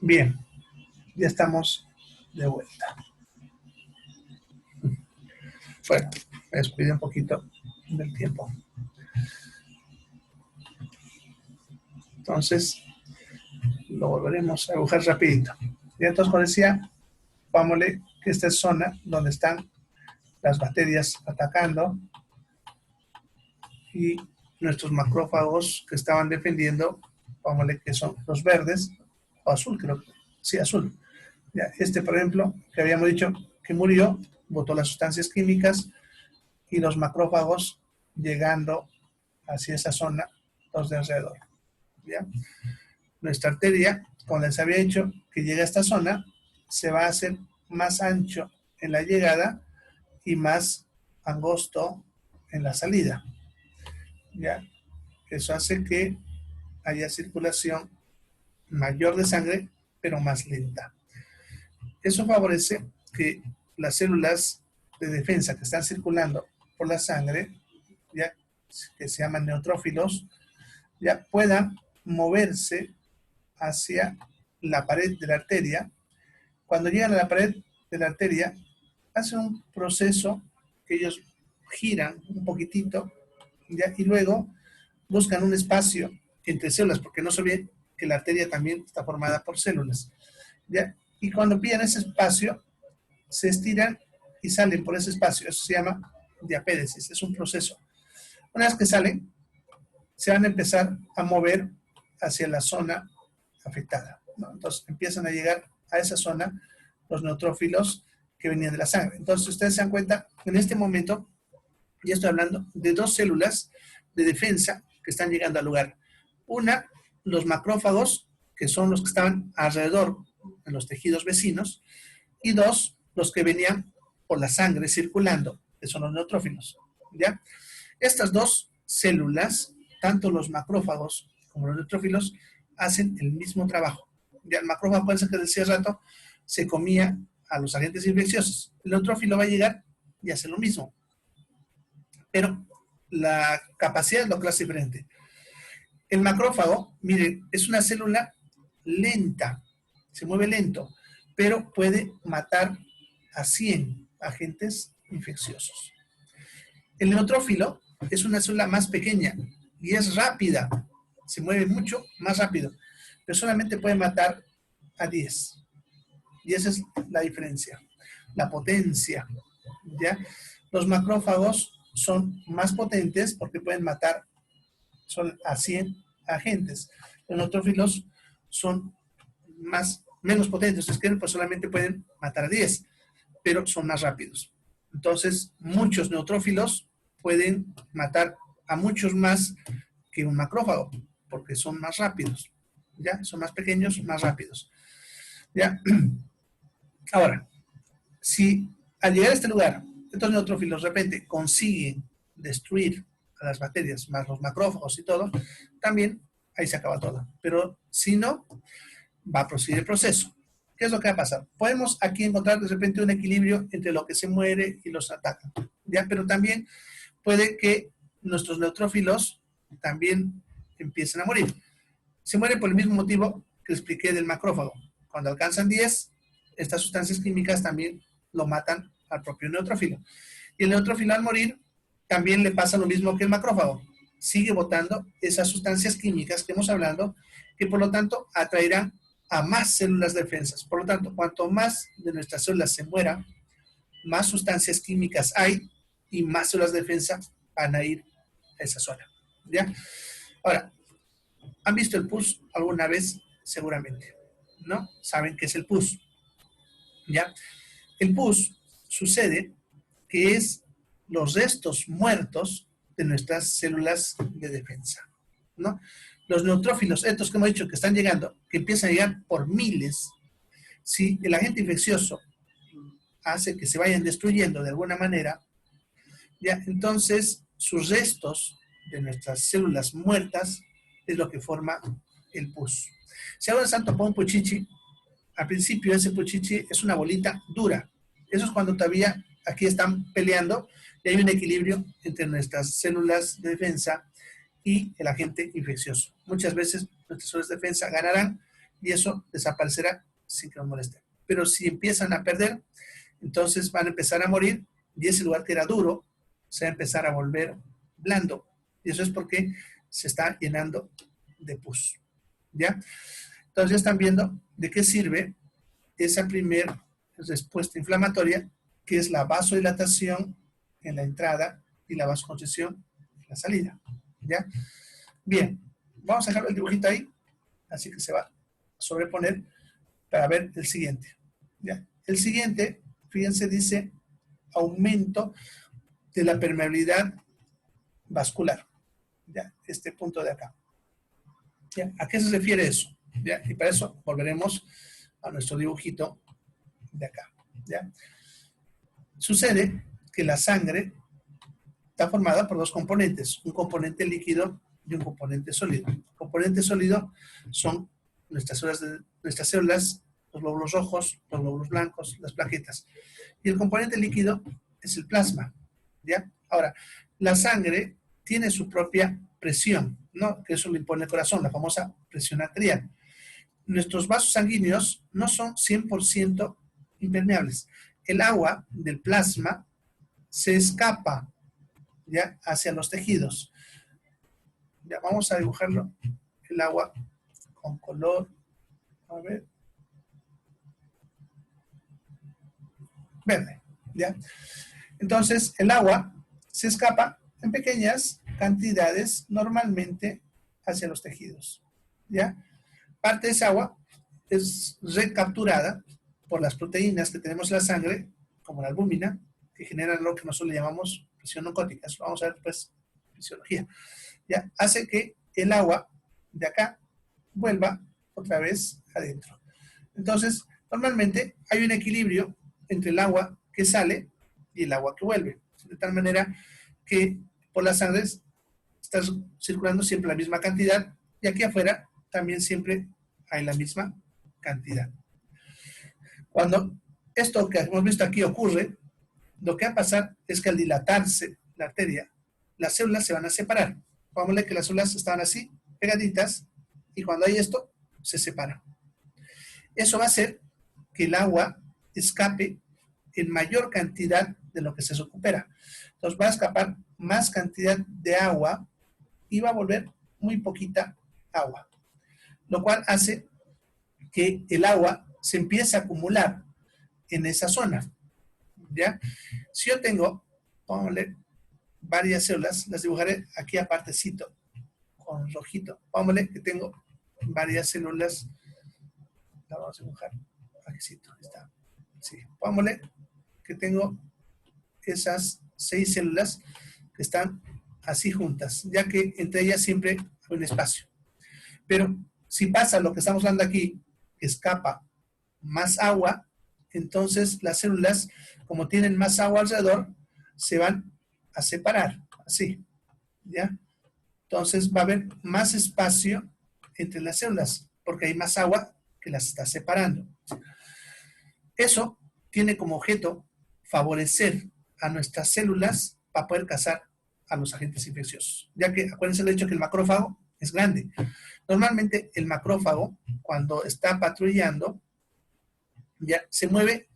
Bien, ya estamos de vuelta. Bueno, me descuidé un poquito del tiempo. Entonces, lo volveremos a dibujar rapidito. Y entonces, como decía, vámonos que esta es zona donde están las bacterias atacando y nuestros macrófagos que estaban defendiendo, vámonos que son los verdes, o azul creo, sí, azul. Ya, por ejemplo, que habíamos dicho que murió, botó las sustancias químicas y los macrófagos llegando hacia esa zona, los de alrededor. ¿Ya? Nuestra arteria, como les había dicho, que llega a esta zona, se va a hacer más ancho en la llegada y más angosto en la salida. ¿Ya? Eso hace que haya circulación mayor de sangre, pero más lenta. Eso favorece que las células de defensa que están circulando por la sangre, ya que se llaman neutrófilos, ya puedan moverse hacia la pared de la arteria. Cuando llegan a la pared de la arteria, hacen un proceso que ellos giran un poquitito, ¿ya? Y luego buscan un espacio entre células, porque no se olviden que la arteria también está formada por células, ¿ya? Y cuando pillan ese espacio, se estiran y salen por ese espacio. Eso se llama diapédesis, es un proceso. Una vez que salen, se van a empezar a mover hacia la zona afectada, ¿no? Entonces empiezan a llegar a esa zona los neutrófilos que venían de la sangre. Entonces ustedes se dan cuenta, en este momento ya estoy hablando de dos células de defensa que están llegando al lugar. Una, los macrófagos, que son los que estaban alrededor en los tejidos vecinos, y dos, los que venían por la sangre circulando, que son los neutrófilos, ¿ya? Estas dos células, tanto los macrófagos como los neutrófilos, hacen el mismo trabajo. Ya el macrófago, acuérdense que decía hace rato, se comía a los agentes infecciosos. El neutrófilo va a llegar y hace lo mismo. Pero la capacidad es lo que lo hace diferente. El macrófago, miren, es una célula lenta, se mueve lento, pero puede matar a 100 agentes infecciosos. El neutrófilo es una célula más pequeña y es rápida, se mueve mucho más rápido, pero solamente puede matar a 10. Y esa es la diferencia, la potencia, ¿ya? Los macrófagos son más potentes porque pueden matar a 100 agentes. Los neutrófilos son menos potentes, es que pues solamente pueden matar a 10, pero son más rápidos. Entonces, muchos neutrófilos pueden matar a muchos más que un macrófago, porque son más rápidos, ¿ya? Son más pequeños, más rápidos, ¿ya? Ahora, si al llegar a este lugar, estos neutrófilos de repente consiguen destruir a las bacterias, más los macrófagos y todo, también ahí se acaba todo. Pero si no, va a proseguir el proceso. ¿Qué es lo que va a pasar? Podemos aquí encontrar de repente un equilibrio entre lo que se muere y los ataca, ¿ya? Pero también puede que nuestros neutrófilos también empiecen a morir. Se mueren por el mismo motivo que expliqué del macrófago. Cuando alcanzan 10, estas sustancias químicas también lo matan al propio neutrófilo. Y el neutrófilo al morir también le pasa lo mismo que el macrófago. Sigue botando esas sustancias químicas que hemos hablado, que por lo tanto atraerán a más células defensas. Por lo tanto, cuanto más de nuestras células se mueran, más sustancias químicas hay y más células de defensa van a ir a esa zona, ¿ya? Ahora, ¿han visto el pus alguna vez? Seguramente, ¿no? Saben qué es el pus, ¿ya? El pus sucede que es los restos muertos de nuestras células de defensa, ¿no? Los neutrófilos, estos que hemos dicho que están llegando, que empiezan a llegar por miles, si el agente infeccioso hace que se vayan destruyendo de alguna manera, ya, entonces sus restos de nuestras células muertas es lo que forma el pus. Si ahora Santo pone un puchichi, al principio ese puchichi es una bolita dura. Eso es cuando todavía aquí están peleando y hay un equilibrio entre nuestras células de defensa y el agente infeccioso. Muchas veces nuestras células de defensa ganarán y eso desaparecerá sin que nos moleste. Pero si empiezan a perder, entonces van a empezar a morir y ese lugar que era duro se va a empezar a volver blando. Y eso es porque se está llenando de pus. ¿Ya? Entonces ya están viendo de qué sirve esa primera respuesta inflamatoria, que es la vasodilatación en la entrada y la vasoconstricción en la salida. ¿Ya? Bien, vamos a dejar el dibujito ahí, así que se va a sobreponer para ver el siguiente. ¿Ya? El siguiente, fíjense, dice aumento de la permeabilidad vascular. ¿Ya? Este punto de acá. ¿Ya? ¿A qué se refiere eso? ¿Ya? Y para eso volveremos a nuestro dibujito de acá. ¿Ya? Sucede que la sangre está formada por dos componentes, un componente líquido y un componente sólido. El componente sólido son nuestras células, los glóbulos rojos, los glóbulos blancos, las plaquetas. Y el componente líquido es el plasma. ¿Ya? Ahora, la sangre tiene su propia presión, ¿no? Que eso lo impone el corazón, la famosa presión arterial. Nuestros vasos sanguíneos no son 100% impermeables. El agua del plasma se escapa, ¿ya?, hacia los tejidos. Ya, vamos a dibujarlo, el agua con color, a ver, verde, ¿ya? Entonces, el agua se escapa en pequeñas cantidades, normalmente hacia los tejidos, ¿ya? Parte de esa agua es recapturada por las proteínas que tenemos en la sangre, como la albúmina, que generan lo que nosotros le llamamos presión oncótica. Eso vamos a ver después en fisiología. ¿Ya? Hace que el agua de acá vuelva otra vez adentro. Entonces, normalmente hay un equilibrio entre el agua que sale y el agua que vuelve. De tal manera que por la sangre está circulando siempre la misma cantidad y aquí afuera también siempre hay la misma cantidad. Cuando esto que hemos visto aquí ocurre, lo que va a pasar es que al dilatarse la arteria, las células se van a separar. Pongámosle que las células estaban así, pegaditas, y cuando hay esto, se separan. Eso va a hacer que el agua escape en mayor cantidad de lo que se recupera. Entonces va a escapar más cantidad de agua y va a volver muy poquita agua, lo cual hace que el agua se empiece a acumular en esa zona. ¿Ya? Si yo tengo, pongámosle, varias células, las dibujaré aquí apartecito, con rojito. Pongámosle que tengo varias células, la vamos a dibujar aquí, está. Sí, pongámosle que tengo esas 6 células que están así juntas, ya que entre ellas siempre hay un espacio. Pero si pasa lo que estamos hablando aquí, que escapa más agua, entonces las células, como tienen más agua alrededor, se van a separar, así, ¿ya? Entonces va a haber más espacio entre las células, porque hay más agua que las está separando. Eso tiene como objeto favorecer a nuestras células para poder cazar a los agentes infecciosos, ya que acuérdense del hecho que el macrófago es grande. Normalmente el macrófago, cuando está patrullando, ya se mueve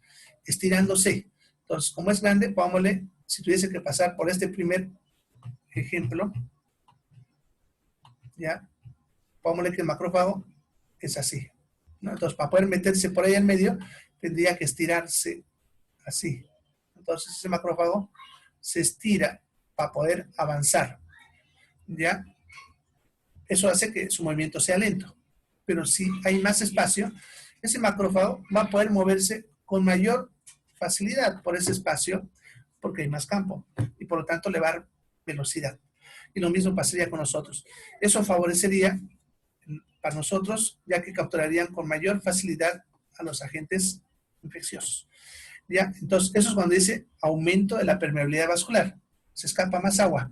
estirándose. Entonces, como es grande, pongámosle, si tuviese que pasar por este primer ejemplo, ya, pongámosle que el macrófago es así, ¿no? Entonces, para poder meterse por ahí en medio, tendría que estirarse así. Entonces, ese macrófago se estira para poder avanzar, ¿ya? Eso hace que su movimiento sea lento. Pero si hay más espacio, ese macrófago va a poder moverse con mayor facilidad por ese espacio, porque hay más campo, y por lo tanto le va a dar velocidad. Y lo mismo pasaría con nosotros. Eso favorecería para nosotros, ya que capturarían con mayor facilidad a los agentes infecciosos. ¿Ya? Entonces, eso es cuando dice aumento de la permeabilidad vascular. Se escapa más agua.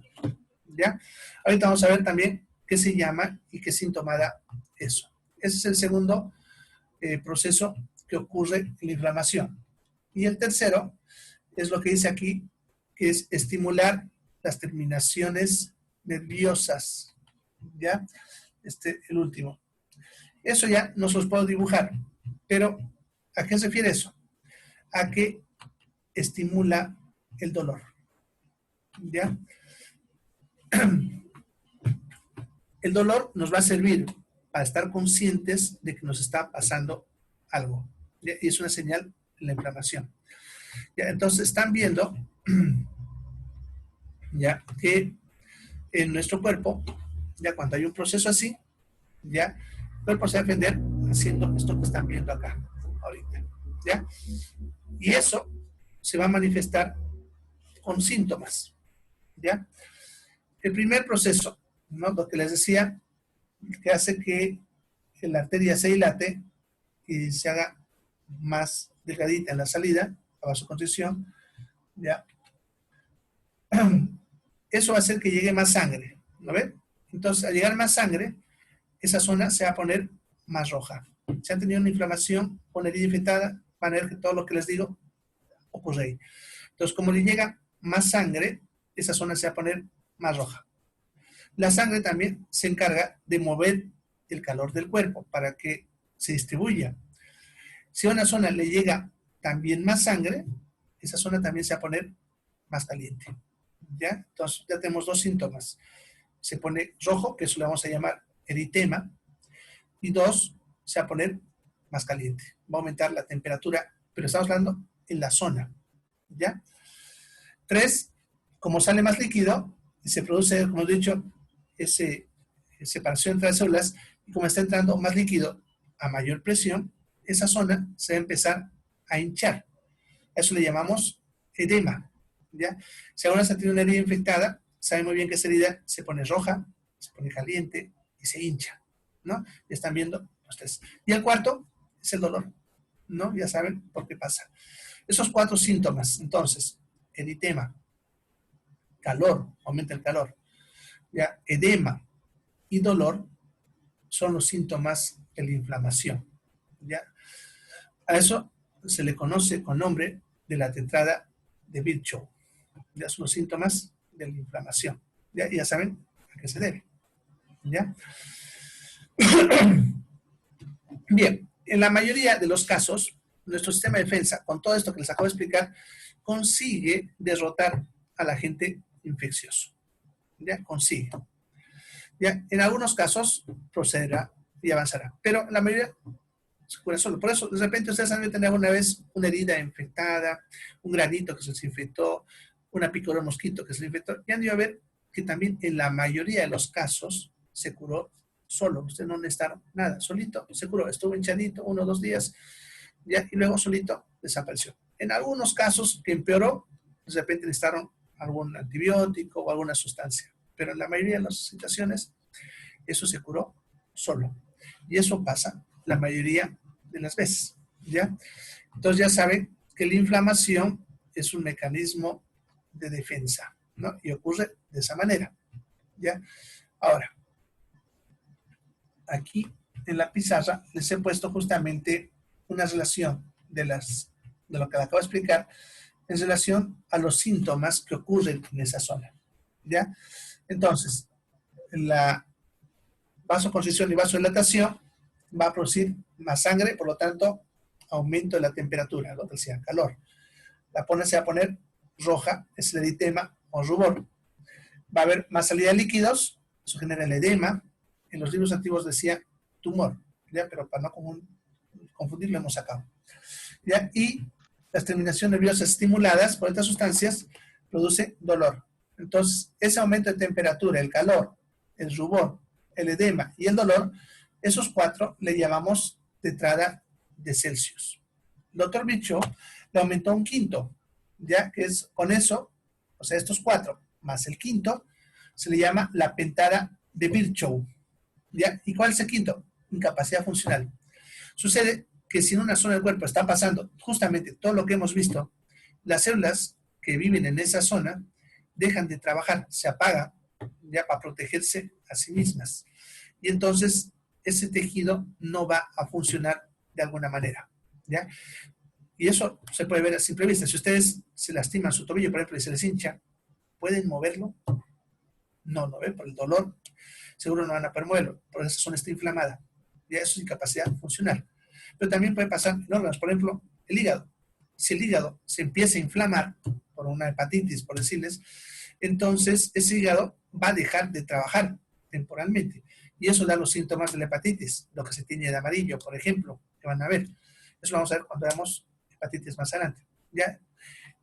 ¿Ya? Ahorita vamos a ver también qué se llama y qué síntoma da eso. Ese es el segundo proceso que ocurre en la inflamación. Y el tercero es lo que dice aquí, que es estimular las terminaciones nerviosas. ¿Ya? El último. Eso ya no se los puedo dibujar, pero ¿a qué se refiere eso? A que estimula el dolor, ¿ya? El dolor nos va a servir para estar conscientes de que nos está pasando algo, ¿ya? Y es una señal de la inflamación. ¿Ya? Entonces están viendo ya que en nuestro cuerpo, ya cuando hay un proceso así, ya el cuerpo se va a defender haciendo esto que están viendo acá ahorita, ¿ya? Y eso se va a manifestar con síntomas, ¿ya? El primer proceso, ¿no? Lo que les decía, que hace que la arteria se dilate y se haga más delgadita en la salida, a vasoconstricción, ¿ya? Eso va a hacer que llegue más sangre, ¿no ven? Entonces, al llegar más sangre, esa zona se va a poner más roja. Si han tenido una inflamación o una herida infectada, van a ver que todo lo que les digo ocurre ahí. Entonces, como le llega más sangre, esa zona se va a poner más roja. La sangre también se encarga de mover el calor del cuerpo para que se distribuya. Si a una zona le llega también más sangre, esa zona también se va a poner más caliente. ¿Ya? Entonces ya tenemos dos síntomas. Se pone rojo, que eso le vamos a llamar eritema, y dos, se va a poner más caliente. Va a aumentar la temperatura, pero estamos hablando en la zona. ¿Ya? Tres, como sale más líquido, se produce, como he dicho, separación entre las células, y como está entrando más líquido a mayor presión, esa zona se va a empezar a hinchar. A eso le llamamos edema. ¿Ya? Si ahora se tiene una herida infectada, sabe muy bien que esa herida se pone roja, se pone caliente y se hincha, ¿no? Ya están viendo los tres. Y el cuarto es el dolor, ¿no? Ya saben por qué pasa. Esos cuatro síntomas, entonces, eritema, calor, aumenta el calor, ya, edema y dolor son los síntomas de la inflamación, ¿ya? A eso se le conoce con nombre de la tetrada de Virchow. Ya son los síntomas de la inflamación. Ya saben a qué se debe. ¿Ya? Bien, en la mayoría de los casos, nuestro sistema de defensa, con todo esto que les acabo de explicar, consigue derrotar al agente infeccioso. ¿Ya? Consigue. ¿Ya? En algunos casos procederá y avanzará, pero en la mayoría se cura solo. Por eso, de repente, ustedes han de tener una vez una herida infectada, un granito que se les infectó, una picadura de mosquito que se les infectó, y han de ver que también en la mayoría de los casos se curó solo. Ustedes no necesitaron nada, solito se curó. Estuvo hinchadito 1 o 2 días, ya, y luego solito desapareció. En algunos casos que empeoró, de repente necesitaron algún antibiótico o alguna sustancia, pero en la mayoría de las situaciones eso se curó solo. Y eso pasa la mayoría de las veces, ¿ya? Entonces ya saben que la inflamación es un mecanismo de defensa, ¿no? Y ocurre de esa manera, ¿ya? Ahora, aquí en la pizarra les he puesto justamente una relación de lo que les acabo de explicar en relación a los síntomas que ocurren en esa zona, ¿ya? Entonces, la vasoconstricción y vasodilatación va a producir más sangre, por lo tanto, aumento de la temperatura, lo que decía, calor. La zona se va a poner roja, es el eritema o rubor. Va a haber más salida de líquidos, eso genera el edema. En los libros antiguos decía tumor, ¿ya? Pero para no confundirlo hemos sacado. ¿Ya? Y las terminaciones nerviosas estimuladas por estas sustancias produce dolor. Entonces, ese aumento de temperatura, el calor, el rubor, el edema y el dolor, esos cuatro le llamamos tetrada de Celsius. El doctor Virchow le aumentó un quinto, ya que es con eso, o sea, estos cuatro más el quinto, se le llama la pentada de Virchow. ¿Ya? ¿Y cuál es el quinto? Incapacidad funcional. Sucede que si en una zona del cuerpo está pasando justamente todo lo que hemos visto, las células que viven en esa zona dejan de trabajar, se apagan ya para protegerse a sí mismas. Y entonces ese tejido no va a funcionar de alguna manera, ¿ya? Y eso se puede ver a simple vista. Si ustedes se lastiman su tobillo, por ejemplo, y se les hincha, ¿pueden moverlo? No, no, ¿ven? Por el dolor, seguro no van a poder moverlo, por esa zona está inflamada. Ya eso es incapacidad funcional. Pero también puede pasar en órganos, por ejemplo, el hígado. Si el hígado se empieza a inflamar por una hepatitis, por decirles, entonces ese hígado va a dejar de trabajar temporalmente. Y eso da los síntomas de la hepatitis, lo que se tiñe de amarillo, por ejemplo, que van a ver. Eso lo vamos a ver cuando veamos hepatitis más adelante. ¿Ya?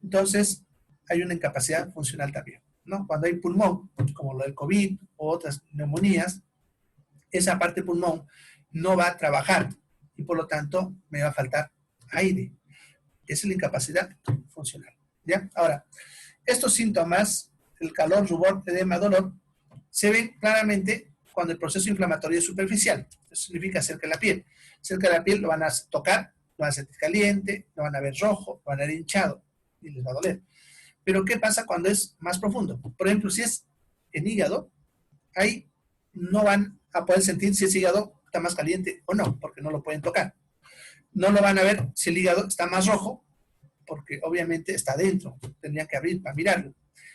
Entonces, hay una incapacidad funcional también, ¿no? Cuando hay pulmón, como lo del COVID o otras neumonías, esa parte del pulmón no va a trabajar y por lo tanto me va a faltar aire. Esa es la incapacidad funcional, ¿ya? Ahora, estos síntomas, el calor, rubor, edema, dolor, se ven claramente cuando el proceso inflamatorio es superficial. Eso significa cerca de la piel. Cerca de la piel lo van a tocar, lo van a sentir caliente, lo van a ver rojo, lo van a ver hinchado y les va a doler. Pero ¿qué pasa cuando es más profundo? Por ejemplo, si es en hígado, ahí no van a poder sentir si ese hígado está más caliente o no, porque no lo pueden tocar. No lo van a ver si el hígado está más rojo, porque obviamente está adentro. Tendrían que abrir para mirarlo.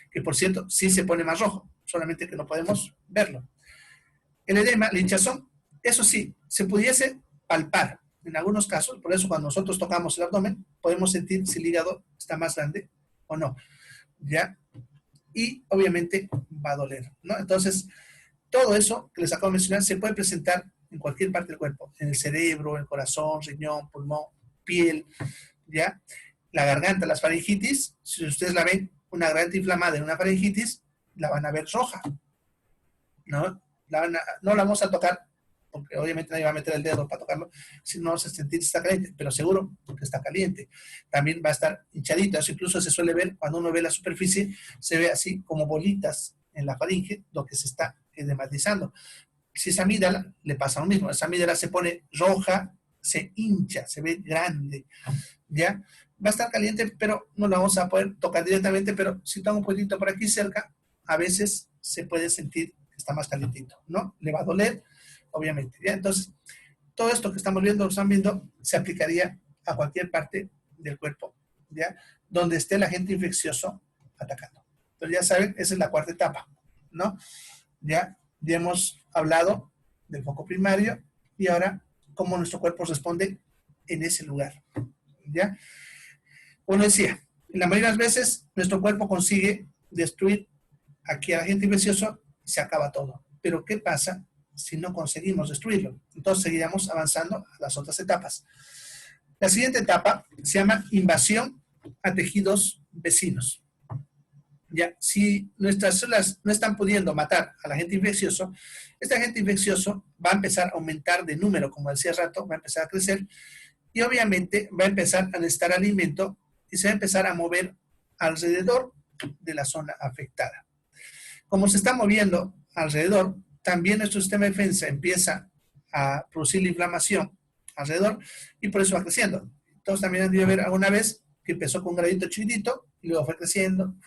Que por cierto, sí se pone más rojo, solamente que no podemos verlo. El edema, la hinchazón, eso sí, se pudiese palpar en algunos casos. Por eso cuando nosotros tocamos el abdomen, podemos sentir si el hígado está más grande o no. ¿Ya? Y obviamente va a doler, ¿no? Entonces, todo eso que les acabo de mencionar se puede presentar en cualquier parte del cuerpo, en el cerebro, el corazón, riñón, pulmón, piel, ¿ya? La garganta, las faringitis, si ustedes la ven, una garganta inflamada en una faringitis, la van a ver roja, ¿no? No la vamos a tocar, porque obviamente nadie va a meter el dedo para tocarlo, si no se sentir si está caliente, pero seguro que está caliente. También va a estar hinchadito, eso incluso se suele ver, cuando uno ve la superficie, se ve así como bolitas en la faringe, lo que se está edematizando. Si esa amígdala, le pasa lo mismo, esa amígdala se pone roja, se hincha, se ve grande, ¿ya? Va a estar caliente, pero no la vamos a poder tocar directamente, pero si tengo un poquito por aquí cerca, a veces se puede sentir que está más calientito, ¿no? Le va a doler, obviamente, ¿ya? Entonces, todo esto que estamos viendo, están viendo, se aplicaría a cualquier parte del cuerpo, ¿ya? Donde esté el agente infeccioso atacando. Entonces, ya saben, esa es la cuarta etapa, ¿no? Ya hemos hablado del foco primario y ahora cómo nuestro cuerpo responde en ese lugar, ¿ya? Como decía, la mayoría de las veces nuestro cuerpo consigue destruir aquí al agente infeccioso y se acaba todo. Pero ¿qué pasa si no conseguimos destruirlo? Entonces seguiremos avanzando a las otras etapas. La siguiente etapa se llama invasión a tejidos vecinos. Ya, si nuestras células no están pudiendo matar al agente infeccioso, este agente infeccioso va a empezar a aumentar de número, como decía hace rato, va a empezar a crecer y obviamente va a empezar a necesitar alimento y se va a empezar a mover alrededor de la zona afectada. Como se está moviendo alrededor, también nuestro sistema de defensa empieza a producir la inflamación alrededor y por eso va creciendo. Entonces también han debido ver alguna vez que empezó con un gradito chiquitito y luego fue creciendo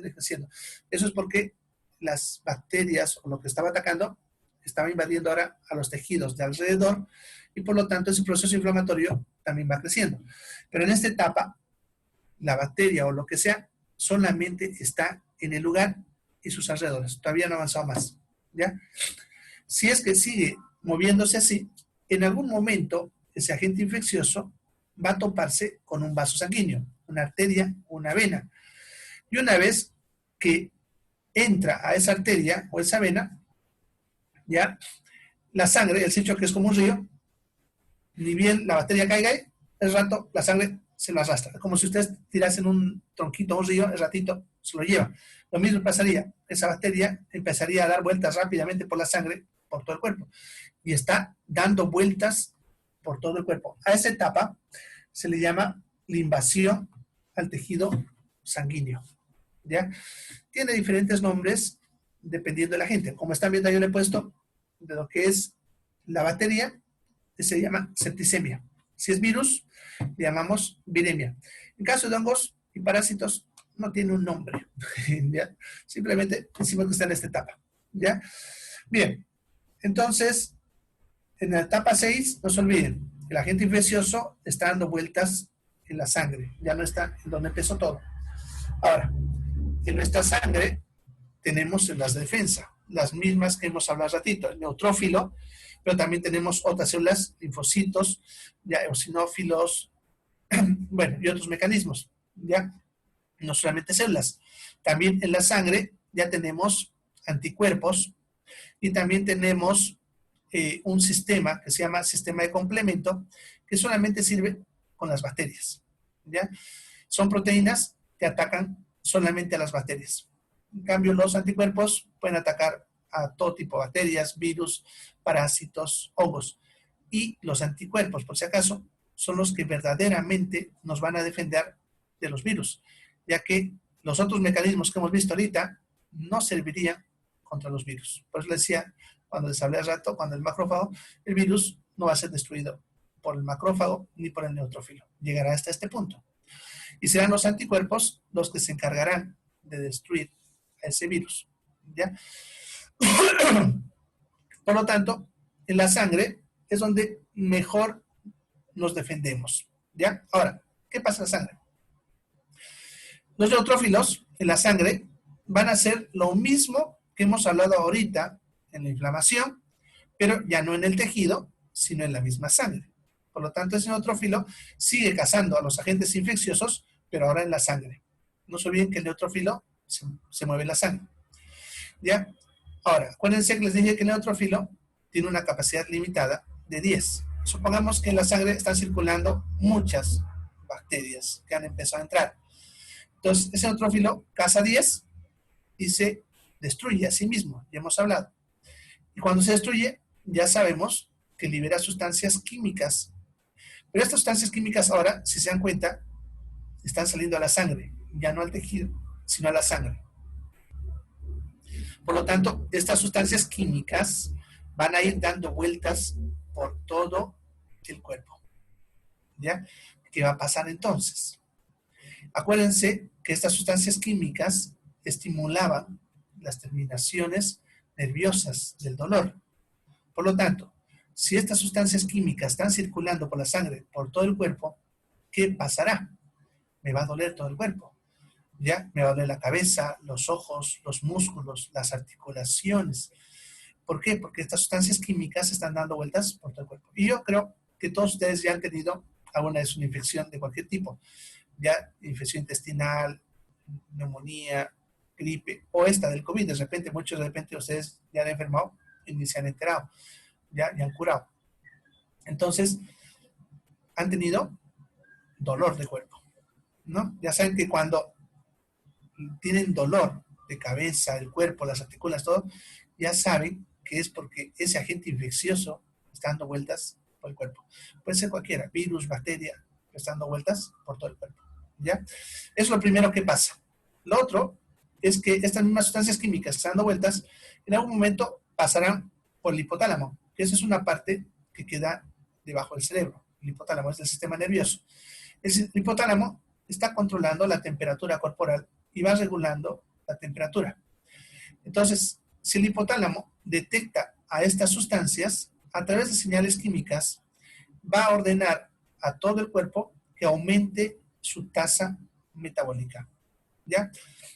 y creciendo. Eso es porque las bacterias o lo que estaba atacando estaba invadiendo ahora a los tejidos de alrededor y por lo tanto ese proceso inflamatorio también va creciendo. Pero en esta etapa, la bacteria o lo que sea solamente está en el lugar y sus alrededores. Todavía no ha avanzado más, ¿ya? Si es que sigue moviéndose así, en algún momento ese agente infeccioso va a toparse con un vaso sanguíneo, una arteria o una vena. Y una vez que entra a esa arteria o esa vena, ya la sangre, el hecho que es como un río, ni bien la bacteria caiga ahí, el rato la sangre se lo arrastra. Como si ustedes tirasen un tronquito a un río, el ratito se lo lleva. Lo mismo pasaría, esa bacteria empezaría a dar vueltas rápidamente por la sangre, por todo el cuerpo. Y está dando vueltas por todo el cuerpo. A esa etapa se le llama la invasión al tejido sanguíneo, ¿ya? Tiene diferentes nombres dependiendo de la gente. Como están viendo, yo le he puesto de lo que es la bacteria, que se llama septicemia. Si es virus, le llamamos viremia. En caso de hongos y parásitos, no tiene un nombre, ¿ya? Simplemente decimos que está en esta etapa, ¿ya? Bien, entonces, en la etapa 6, no se olviden, el agente infeccioso está dando vueltas en la sangre, ya no está en donde empezó todo. Ahora, en nuestra sangre tenemos células de defensa, las mismas que hemos hablado hace ratito, el neutrófilo, pero también tenemos otras células, linfocitos, ya, eosinófilos, bueno, y otros mecanismos, ya, no solamente células. También en la sangre ya tenemos anticuerpos y también tenemos un sistema que se llama sistema de complemento, que solamente sirve con las bacterias, ¿ya? Son proteínas que atacan solamente a las bacterias. En cambio, los anticuerpos pueden atacar a todo tipo de bacterias, virus, parásitos, hongos. Y los anticuerpos, por si acaso, son los que verdaderamente nos van a defender de los virus, ya que los otros mecanismos que hemos visto ahorita no servirían contra los virus. Por eso les decía, cuando les hablé hace rato, cuando el macrófago, el virus no va a ser destruido por el macrófago ni por el neutrófilo. Llegará hasta este punto. Y serán los anticuerpos los que se encargarán de destruir a ese virus, ¿ya? Por lo tanto, en la sangre es donde mejor nos defendemos, ¿ya? Ahora, ¿qué pasa en la sangre? Los neutrófilos en la sangre van a hacer lo mismo que hemos hablado ahorita en la inflamación, pero ya no en el tejido, sino en la misma sangre. Por lo tanto, ese neutrófilo sigue cazando a los agentes infecciosos, pero ahora en la sangre. No se olviden que el neutrófilo se mueve en la sangre, ¿ya? Ahora, acuérdense que les dije que el neutrófilo tiene una capacidad limitada de 10. Supongamos que en la sangre están circulando muchas bacterias que han empezado a entrar. Entonces, ese neutrófilo caza 10 y se destruye a sí mismo, ya hemos hablado. Y cuando se destruye, ya sabemos que libera sustancias químicas. Pero estas sustancias químicas ahora, si se dan cuenta, están saliendo a la sangre, ya no al tejido, sino a la sangre. Por lo tanto, estas sustancias químicas van a ir dando vueltas por todo el cuerpo, ¿ya? ¿Qué va a pasar entonces? Acuérdense que estas sustancias químicas estimulaban las terminaciones nerviosas del dolor. Por lo tanto, si estas sustancias químicas están circulando por la sangre, por todo el cuerpo, ¿qué pasará? Me va a doler todo el cuerpo, ¿ya? Me va a doler la cabeza, los ojos, los músculos, las articulaciones. ¿Por qué? Porque estas sustancias químicas están dando vueltas por todo el cuerpo. Y yo creo que todos ustedes ya han tenido alguna vez una infección de cualquier tipo, ya infección intestinal, neumonía, gripe, o esta del COVID. Muchos de repente ustedes ya han enfermado y ni se han enterado, ya han curado. Entonces, han tenido dolor de cuerpo, ¿no? Ya saben que cuando tienen dolor de cabeza, el cuerpo, las articulaciones, todo, ya saben que es porque ese agente infeccioso está dando vueltas por el cuerpo. Puede ser cualquiera, virus, bacteria, que está dando vueltas por todo el cuerpo, ¿ya? Eso es lo primero que pasa. Lo otro es que estas mismas sustancias químicas que están dando vueltas, en algún momento pasarán por el hipotálamo, que esa es una parte que queda debajo del cerebro. El hipotálamo es del sistema nervioso. El hipotálamo está controlando la temperatura corporal y va regulando la temperatura. Entonces, si el hipotálamo detecta a estas sustancias, a través de señales químicas, va a ordenar a todo el cuerpo que aumente su tasa metabólica, ¿ya?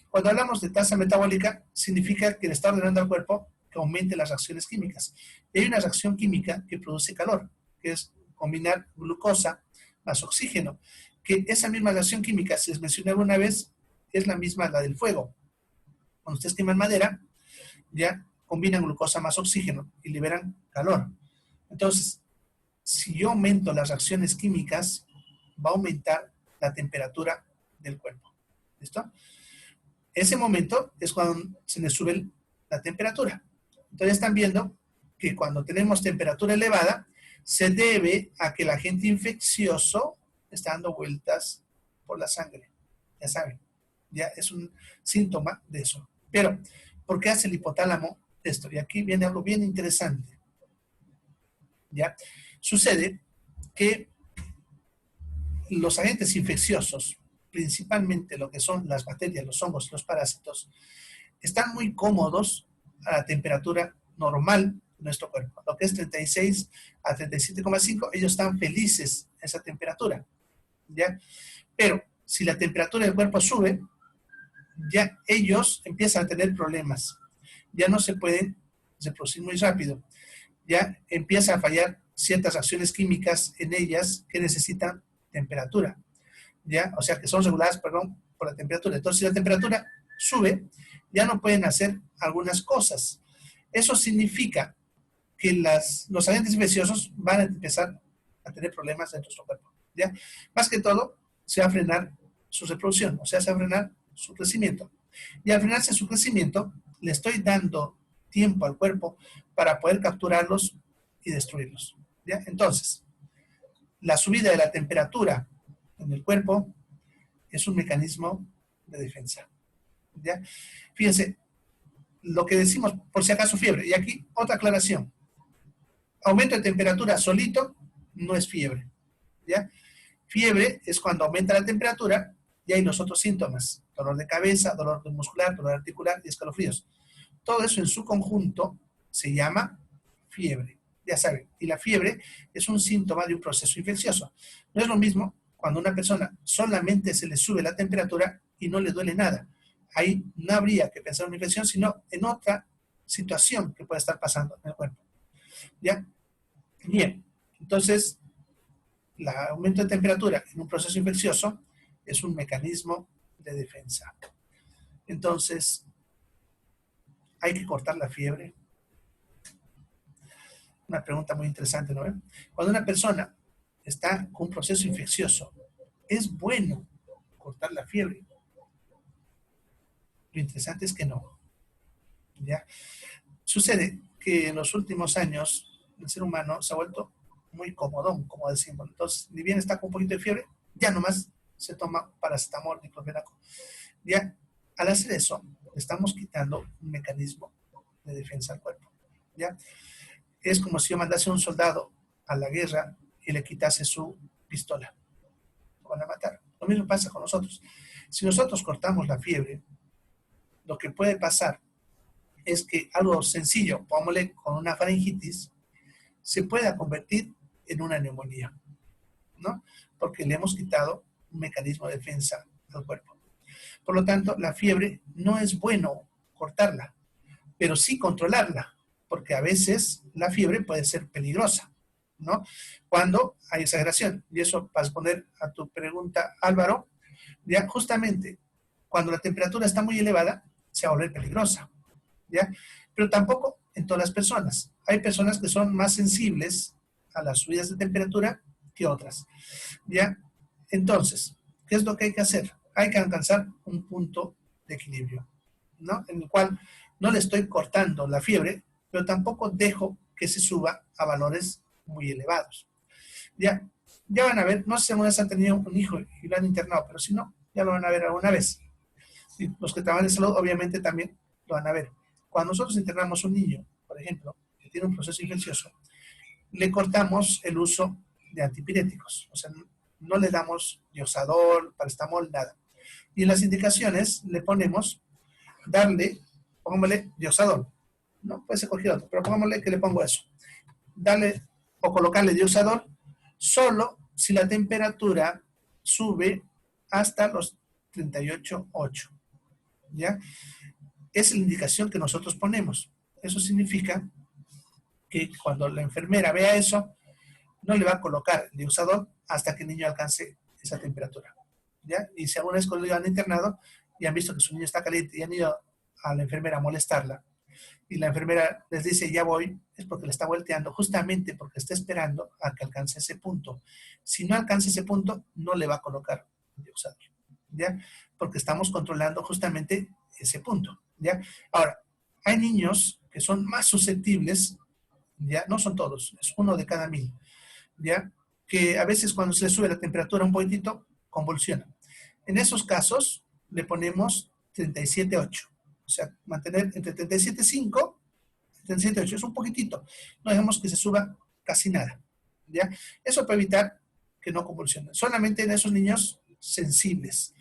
Cuando hablamos de tasa metabólica, significa que le está ordenando al cuerpo que aumente las reacciones químicas. Y hay una reacción química que produce calor, que es combinar glucosa más oxígeno, que esa misma reacción química, si les mencioné alguna vez, es la misma la del fuego. Cuando ustedes queman madera, ya combinan glucosa más oxígeno y liberan calor. Entonces, si yo aumento las reacciones químicas, va a aumentar la temperatura del cuerpo. ¿Listo? Ese momento es cuando se le sube la temperatura. Entonces están viendo que cuando tenemos temperatura elevada, se debe a que el agente infeccioso está dando vueltas por la sangre. Ya saben, ya es un síntoma de eso. Pero, ¿por qué hace el hipotálamo esto? Y aquí viene algo bien interesante. ¿Ya? Sucede que los agentes infecciosos, principalmente lo que son las bacterias, los hongos, los parásitos, están muy cómodos a la temperatura normal de nuestro cuerpo. Lo que es 36 a 37,5, ellos están felices a esa temperatura, ¿ya? Pero si la temperatura del cuerpo sube, ya ellos empiezan a tener problemas. ya no se pueden reproducir muy rápido. Ya empieza a fallar ciertas reacciones químicas en ellas que necesitan temperatura. ¿Ya? O sea, que son reguladas, perdón, por la temperatura. Entonces, si la temperatura sube, ya no pueden hacer algunas cosas. Eso significa que los agentes infecciosos van a empezar a tener problemas en nuestro cuerpo. ¿Ya? Más que todo, se va a frenar su reproducción, o sea, se va a frenar su crecimiento. Y al frenarse su crecimiento, le estoy dando tiempo al cuerpo para poder capturarlos y destruirlos. ¿Ya? Entonces, la subida de la temperatura en el cuerpo es un mecanismo de defensa. ¿Ya? Fíjense, lo que decimos, por si acaso fiebre, y aquí otra aclaración. Aumento de temperatura solito no es fiebre. ¿Ya? Fiebre es cuando aumenta la temperatura y hay los otros síntomas, dolor de cabeza, dolor muscular, dolor articular y escalofríos. Todo eso en su conjunto se llama fiebre, ya saben. Y la fiebre es un síntoma de un proceso infeccioso. No es lo mismo cuando a una persona solamente se le sube la temperatura y no le duele nada. Ahí no habría que pensar en una infección, sino en otra situación que puede estar pasando en el cuerpo. ¿Ya? Bien, entonces, el aumento de temperatura en un proceso infeccioso es un mecanismo de defensa. Entonces, hay que cortar la fiebre. Una pregunta muy interesante, ¿no? Cuando una persona está con un proceso infeccioso, ¿es bueno cortar la fiebre? Lo interesante es que no. ¿Ya? Sucede que en los últimos años el ser humano se ha vuelto muy comodón, como decimos. Entonces, ni bien está con un poquito de fiebre, ya nomás se toma paracetamol, diclofenaco. Ya, al hacer eso, estamos quitando un mecanismo de defensa al cuerpo. ¿Ya? Es como si yo mandase a un soldado a la guerra y le quitase su pistola. Lo van a matar. Lo mismo pasa con nosotros. Si nosotros cortamos la fiebre, lo que puede pasar es que algo sencillo, pongámosle con una faringitis, se pueda convertir en una neumonía, ¿no? Porque le hemos quitado un mecanismo de defensa al cuerpo. Por lo tanto, la fiebre no es bueno cortarla, pero sí controlarla, porque a veces la fiebre puede ser peligrosa, ¿no? Cuando hay exageración. Y eso, para responder a tu pregunta, Álvaro, ya justamente cuando la temperatura está muy elevada, se va a volver peligrosa, ¿ya? Pero tampoco en todas las personas. Hay personas que son más sensibles a las subidas de temperatura que otras, ¿ya? Entonces, ¿qué es lo que hay que hacer? Hay que alcanzar un punto de equilibrio, ¿no? En el cual no le estoy cortando la fiebre, pero tampoco dejo que se suba a valores muy elevados. Ya, ya van a ver, no sé si alguna vez han tenido un hijo y lo han internado, pero si no, ya lo van a ver alguna vez. Y los que trabajan en salud, obviamente, también lo van a ver. Cuando nosotros internamos a un niño, por ejemplo, que tiene un proceso infeccioso, le cortamos el uso de antipiréticos. O sea, no le damos dioxadol, paracetamol, nada. Y en las indicaciones le ponemos pongámosle dioxadol. No puede ser cualquier otro, pero pongámosle que le pongo eso. Darle o colocarle dioxadol solo si la temperatura sube hasta los 38,8. ¿Ya? Es la indicación que nosotros ponemos. Eso significa que cuando la enfermera vea eso, no le va a colocar el dioxadol hasta que el niño alcance esa temperatura. ¿Ya? Y si alguna vez cuando lo han internado y han visto que su niño está caliente y han ido a la enfermera a molestarla, y la enfermera les dice ya voy, es porque le está volteando, justamente porque está esperando a que alcance ese punto. Si no alcanza ese punto, no le va a colocar dioxadol, ¿ya? Porque estamos controlando justamente ese punto, ¿ya? Ahora, hay niños que son más susceptibles, ¿ya? No son todos, es 1 de cada 1000, ¿ya? Que a veces cuando se le sube la temperatura un poquitito, convulsionan. En esos casos, le ponemos 37,8. O sea, mantener entre 37,5 y 37,8. Es un poquitito. No dejemos que se suba casi nada, ¿ya? Eso para evitar que no convulsionen. Solamente en esos niños sensibles.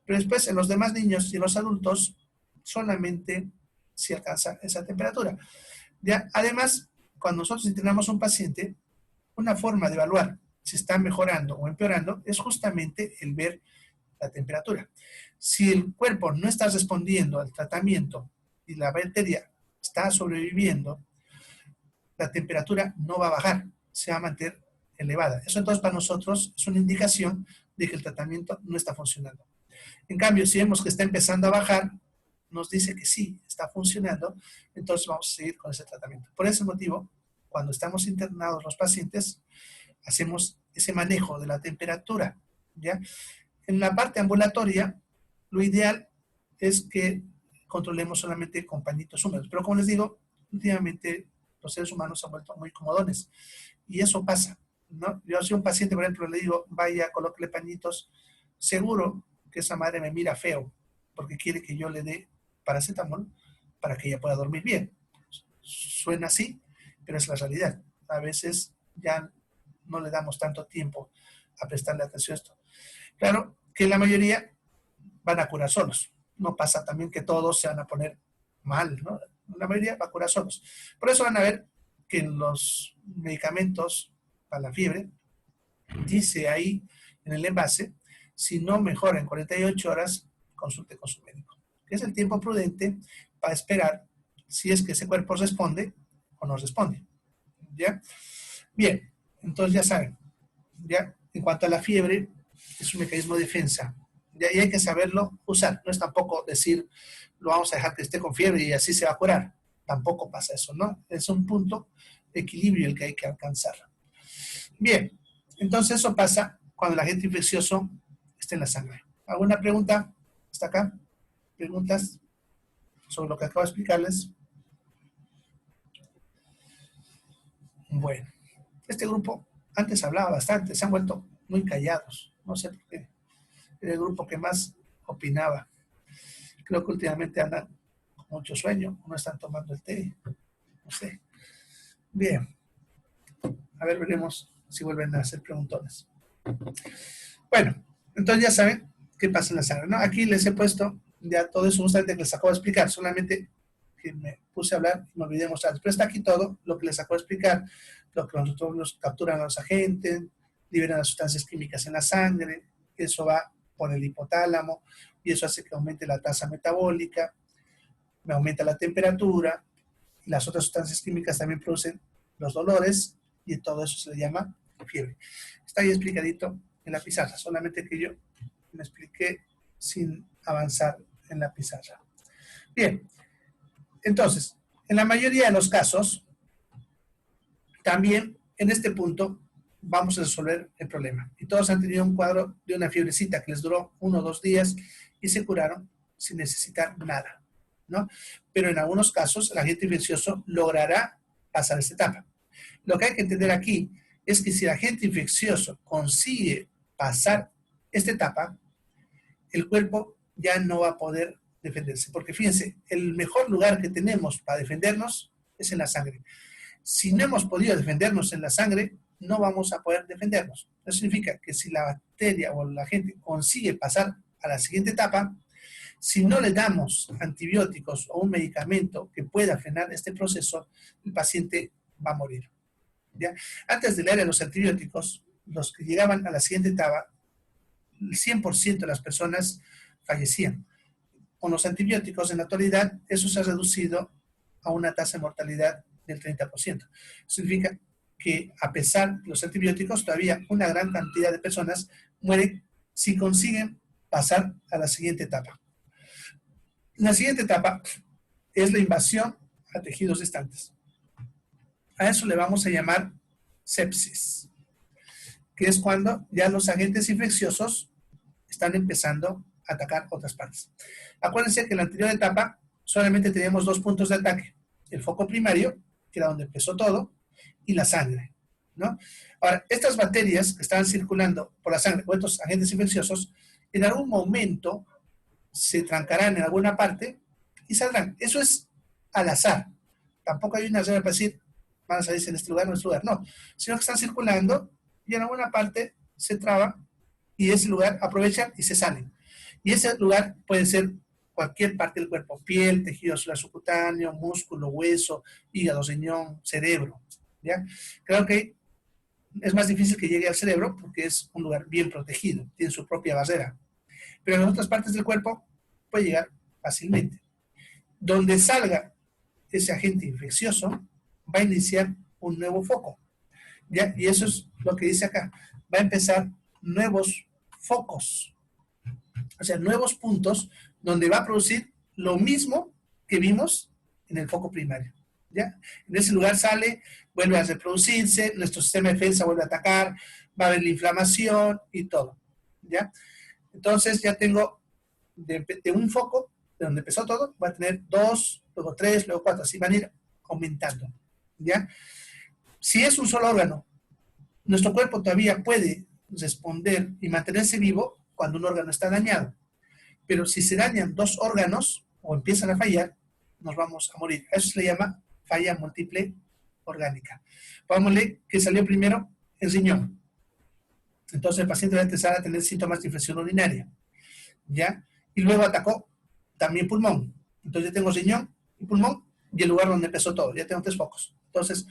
Pero después, en los demás niños y en los adultos, solamente si alcanza esa temperatura, ¿ya? Además, cuando nosotros internamos a un paciente, una forma de evaluar si está mejorando o empeorando es justamente el ver la temperatura. Si el cuerpo no está respondiendo al tratamiento y la bacteria está sobreviviendo, la temperatura no va a bajar, se va a mantener elevada. Eso entonces para nosotros es una indicación de que el tratamiento no está funcionando. En cambio, si vemos que está empezando a bajar, nos dice que sí, está funcionando, entonces vamos a seguir con ese tratamiento. Por ese motivo, cuando estamos internados los pacientes, hacemos ese manejo de la temperatura, ¿ya? En la parte ambulatoria, lo ideal es que controlemos solamente con pañitos húmedos, pero como les digo, últimamente los seres humanos se han vuelto muy comodones y eso pasa, ¿no? Yo si a un paciente, por ejemplo, le digo, vaya, colóquele pañitos, seguro que esa madre me mira feo porque quiere que yo le dé paracetamol para que ella pueda dormir bien. Suena así, pero es la realidad. A veces ya no le damos tanto tiempo a prestarle atención a esto. Claro que la mayoría van a curar solos. No pasa también que todos se van a poner mal, ¿no? La mayoría va a curar solos. Por eso van a ver que en los medicamentos para la fiebre, dice ahí en el envase, si no mejora en 48 horas, consulte con su médico. Que es el tiempo prudente para esperar si es que ese cuerpo responde o no responde. ¿Ya? Bien, entonces ya saben, ¿ya? En cuanto a la fiebre, es un mecanismo de defensa. ¿Ya? Y hay que saberlo usar. No es tampoco decir, lo vamos a dejar que esté con fiebre y así se va a curar. Tampoco pasa eso, ¿no? Es un punto de equilibrio el que hay que alcanzar. Bien, entonces eso pasa cuando el agente infeccioso está en la sangre. ¿Alguna pregunta hasta acá? ¿Preguntas sobre lo que acabo de explicarles? Bueno, este grupo antes hablaba bastante, se han vuelto muy callados. No sé por qué. Era el grupo que más opinaba. Creo que últimamente andan con mucho sueño, no están tomando el té. No sé. Bien, a ver, veremos si vuelven a hacer preguntones. Bueno, entonces ya saben qué pasa en la sangre, ¿no? Aquí les he puesto ya todo eso justamente que les acabo de explicar, solamente que me puse a hablar y me olvidé de mostrarles. Pero está aquí todo lo que les acabo de explicar, lo que nosotros nos capturan a los agentes, liberan las sustancias químicas en la sangre, eso va por el hipotálamo y eso hace que aumente la tasa metabólica, me aumenta la temperatura y las otras sustancias químicas también producen los dolores y todo eso se le llama fiebre. Está ahí explicadito en la pizarra, solamente que yo me expliqué sin avanzar en la pizarra. Bien, entonces, en la mayoría de los casos, también en este punto vamos a resolver el problema. Y todos han tenido un cuadro de una fiebrecita que les duró 1 o 2 días y se curaron sin necesitar nada, ¿no? Pero en algunos casos el agente infeccioso logrará pasar esta etapa. Lo que hay que entender aquí es que si el agente infeccioso consigue pasar esta etapa, el cuerpo ya no va a poder defenderse. Porque fíjense, el mejor lugar que tenemos para defendernos es en la sangre. Si no hemos podido defendernos en la sangre, no vamos a poder defendernos. Eso significa que si la bacteria o la agente consigue pasar a la siguiente etapa, si no le damos antibióticos o un medicamento que pueda frenar este proceso, el paciente va a morir. ¿Ya? Antes de la era de los antibióticos, los que llegaban a la siguiente etapa, el 100% de las personas fallecían. Con los antibióticos en la actualidad, eso se ha reducido a una tasa de mortalidad del 30%. Significa que a pesar de los antibióticos, todavía una gran cantidad de personas mueren si consiguen pasar a la siguiente etapa. La siguiente etapa es la invasión a tejidos distantes. A eso le vamos a llamar sepsis, que es cuando ya los agentes infecciosos están empezando a atacar otras partes. Acuérdense que en la anterior etapa solamente teníamos 2 puntos de ataque. El foco primario, que era donde empezó todo, y la sangre, ¿no? Ahora, estas bacterias que estaban circulando por la sangre o estos agentes infecciosos, en algún momento se trancarán en alguna parte y saldrán. Eso es al azar. Tampoco hay una regla para decir, van a salirse en este lugar o en este lugar. No, sino que están circulando y en alguna parte se traba y ese lugar aprovechan y se salen. Y ese lugar puede ser cualquier parte del cuerpo, piel, tejido celular subcutáneo, músculo, hueso, hígado, riñón, cerebro. ¿Ya? Creo que es más difícil que llegue al cerebro porque es un lugar bien protegido, tiene su propia barrera. Pero en otras partes del cuerpo puede llegar fácilmente. Donde salga ese agente infeccioso va a iniciar un nuevo foco. ¿Ya? Y eso es lo que dice acá. Va a empezar nuevos focos, o sea, nuevos puntos donde va a producir lo mismo que vimos en el foco primario. ¿Ya? En ese lugar sale, vuelve a reproducirse, nuestro sistema de defensa vuelve a atacar, va a haber la inflamación y todo. ¿Ya? Entonces ya tengo de un foco, de donde empezó todo, va a tener 2, luego 3, luego 4, así van a ir aumentando. ¿Ya? Si es un solo órgano, nuestro cuerpo todavía puede responder y mantenerse vivo cuando un órgano está dañado. Pero si se dañan 2 órganos o empiezan a fallar, nos vamos a morir. Eso se le llama falla múltiple orgánica. Pongámosle que salió primero el riñón. Entonces el paciente va a empezar a tener síntomas de infección urinaria. ¿Ya? Y luego atacó también pulmón. Entonces ya tengo riñón y pulmón y el lugar donde empezó todo. Ya tengo 3 focos. Entonces,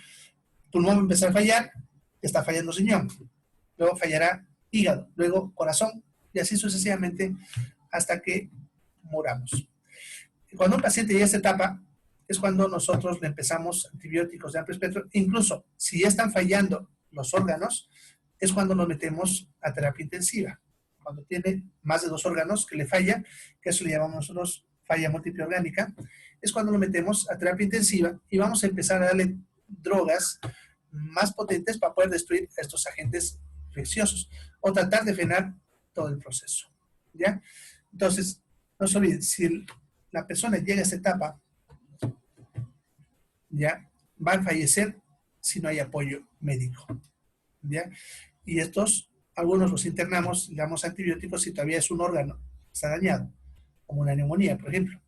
pulmón va a empezar a fallar, está fallando riñón. Luego fallará hígado, luego corazón, y así sucesivamente hasta que moramos. Cuando un paciente llega a esta etapa, es cuando nosotros le empezamos antibióticos de amplio espectro. Incluso, si ya están fallando los órganos, es cuando nos metemos a terapia intensiva. Cuando tiene más de 2 órganos que le falla, que eso le llamamos nosotros falla múltiple orgánica, es cuando lo metemos a terapia intensiva y vamos a empezar a darle drogas más potentes para poder destruir estos agentes infecciosos o tratar de frenar todo el proceso. ¿Ya? Entonces, no se olviden, si la persona llega a esta etapa, ya va a fallecer si no hay apoyo médico. ¿Ya? Y estos, algunos los internamos, le damos antibióticos si todavía es un órgano, está dañado, como una neumonía, por ejemplo.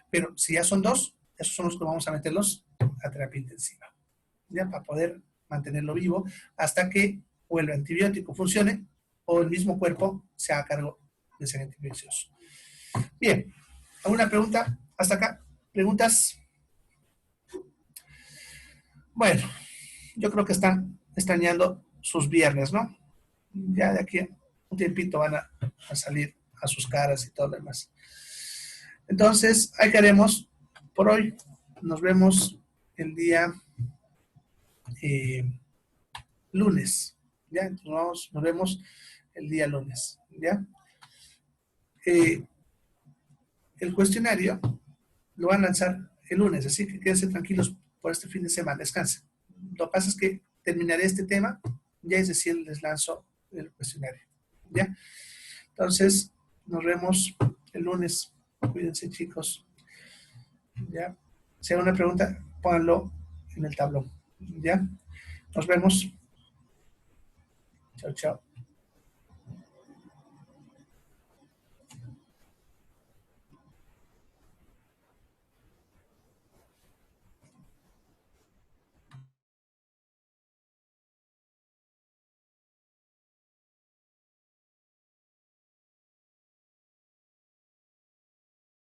Pero si ya son 2, esos son los que vamos a meterlos a terapia intensiva, ¿ya? Para poder mantenerlo vivo hasta que o el antibiótico funcione o el mismo cuerpo se haga cargo de ese agente infeccioso. Bien, ¿alguna pregunta hasta acá? ¿Preguntas? Bueno, yo creo que están extrañando sus viernes, ¿no? Ya de aquí un tiempito van a salir a sus caras y todo lo demás. Entonces, ahí queremos por hoy. Nos vemos el día lunes. ¿Ya? Entonces nos vemos el día lunes. ¿Ya? El cuestionario lo van a lanzar el lunes, así que quédense tranquilos por este fin de semana, descansen. Lo que pasa es que terminaré este tema, ya es decir, les lanzo el cuestionario. ¿Ya? Entonces, nos vemos el lunes. Cuídense, chicos. ¿Ya? Si hay una pregunta, pónganlo en el tablón. ¿Ya? Nos vemos. Chao, chao.